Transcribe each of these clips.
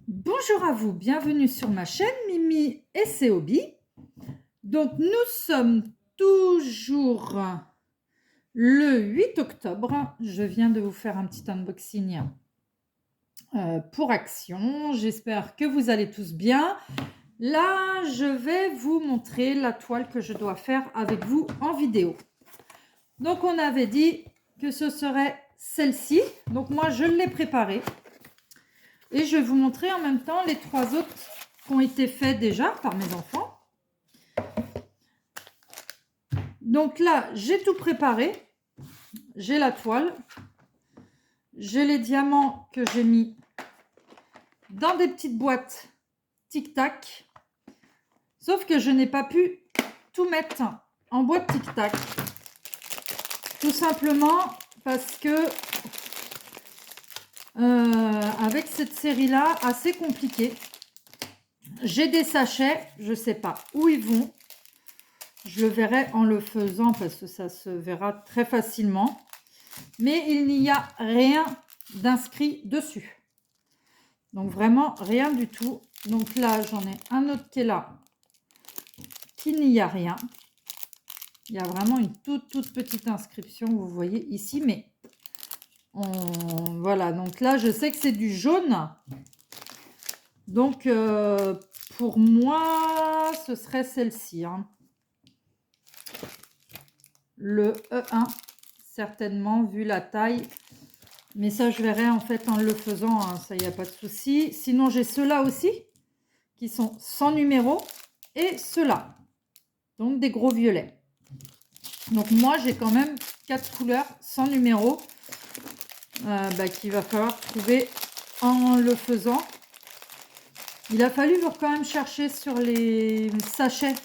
Bonjour à vous, bienvenue sur ma chaîne Mimi et ses hobbies. Donc nous sommes toujours le 8 octobre. Je viens de vous faire un petit unboxing pour Action. J'espère que vous allez tous bien. Là, je vais vous montrer la toile que je dois faire avec vous en vidéo. Donc on avait dit que ce serait celle-ci. Donc moi, je l'ai préparée. Et je vais vous montrer en même temps les 3 autres qui ont été faits déjà par mes enfants. Donc là, j'ai tout préparé. J'ai la toile. J'ai les diamants que j'ai mis dans des petites boîtes tic-tac. Sauf que je n'ai pas pu tout mettre en boîte tic-tac. Tout simplement parce que avec cette série-là, assez compliquée. J'ai des sachets, je ne sais pas où ils vont. Je le verrai en le faisant parce que ça se verra très facilement. Mais il n'y a rien d'inscrit dessus. Donc vraiment rien du tout. Donc là, j'en ai un autre qui est là, qui n'y a rien. Il y a vraiment une toute petite inscription, vous voyez ici, mais voilà. Donc là, je sais que c'est du jaune. Donc pour moi, ce serait celle-ci. Le E1, certainement, vu la taille. Mais ça, je verrai en fait en le faisant, ça, il n'y a pas de souci. Sinon, j'ai ceux-là aussi, qui sont sans numéro, et ceux-là, donc des gros violets. Donc moi, j'ai quand même 4 couleurs sans numéro, qu'il va falloir trouver en le faisant. Il a fallu quand même chercher sur les sachets,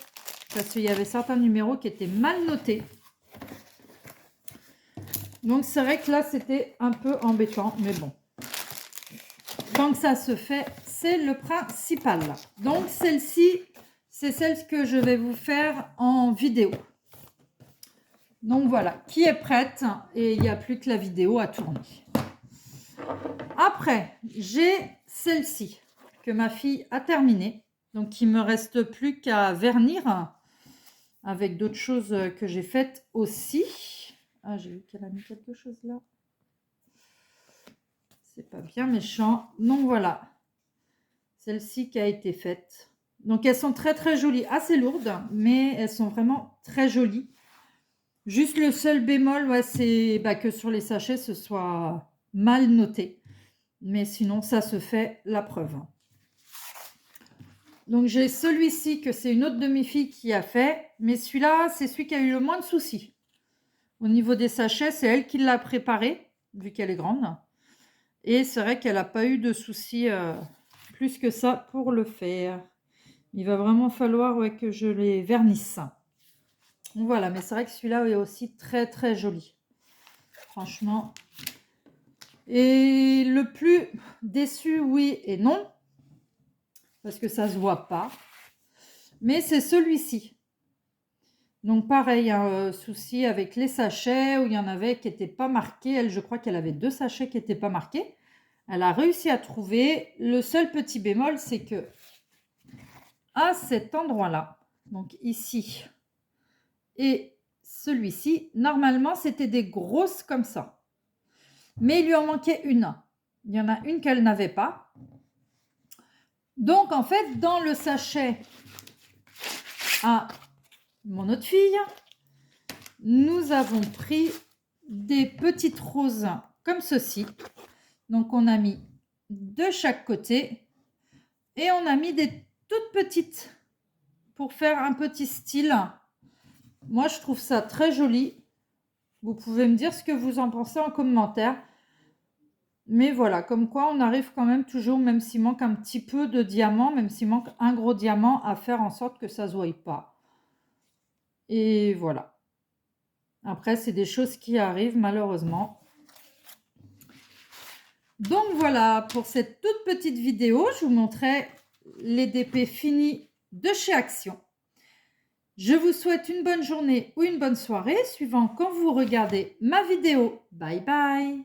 parce qu'il y avait certains numéros qui étaient mal notés. Donc c'est vrai que là, c'était un peu embêtant, mais bon. Tant que ça se fait, c'est le principal. Donc celle-ci, c'est celle que je vais vous faire en vidéo. Donc voilà, qui est prête et il n'y a plus que la vidéo à tourner. Après, j'ai celle-ci que ma fille a terminée. Donc il ne me reste plus qu'à vernir avec d'autres choses que j'ai faites aussi. Ah, j'ai vu qu'elle a mis quelque chose là. C'est pas bien méchant. Donc voilà, celle-ci qui a été faite. Donc elles sont très jolies, assez lourdes, mais elles sont vraiment très jolies. Juste le seul bémol, ouais, c'est que sur les sachets, ce soit mal noté. Mais sinon, ça se fait, la preuve. Donc j'ai celui-ci que c'est une autre de mes filles qui a fait, mais celui-là, c'est celui qui a eu le moins de soucis. Au niveau des sachets, c'est elle qui l'a préparé, vu qu'elle est grande. Et c'est vrai qu'elle n'a pas eu de soucis plus que ça pour le faire. Il va vraiment falloir que je les vernisse. Voilà, mais c'est vrai que celui-là est aussi très joli. Franchement. Et le plus déçu, oui et non, parce que ça ne se voit pas. Mais c'est celui-ci. Donc pareil, un souci avec les sachets où il y en avait qui n'étaient pas marqués. Elle, je crois qu'elle avait 2 sachets qui n'étaient pas marqués. Elle a réussi à trouver. Le seul petit bémol, c'est que à cet endroit-là, donc ici et celui-ci, normalement, c'était des grosses comme ça. Mais il lui en manquait une. Il y en a une qu'elle n'avait pas. Donc, en fait, dans le sachet à mon autre fille, nous avons pris des petites roses comme ceci. Donc, on a mis de chaque côté et on a mis des toutes petites pour faire un petit style. Moi, je trouve ça très joli. Vous pouvez me dire ce que vous en pensez en commentaire. Mais voilà, comme quoi on arrive quand même toujours, même s'il manque un petit peu de diamant, même s'il manque un gros diamant, à faire en sorte que ça ne se voie pas. Et voilà. Après, c'est des choses qui arrivent malheureusement. Donc voilà, pour cette toute petite vidéo, je vous montrais les DP finis de chez Action. Je vous souhaite une bonne journée ou une bonne soirée, suivant quand vous regardez ma vidéo. Bye bye!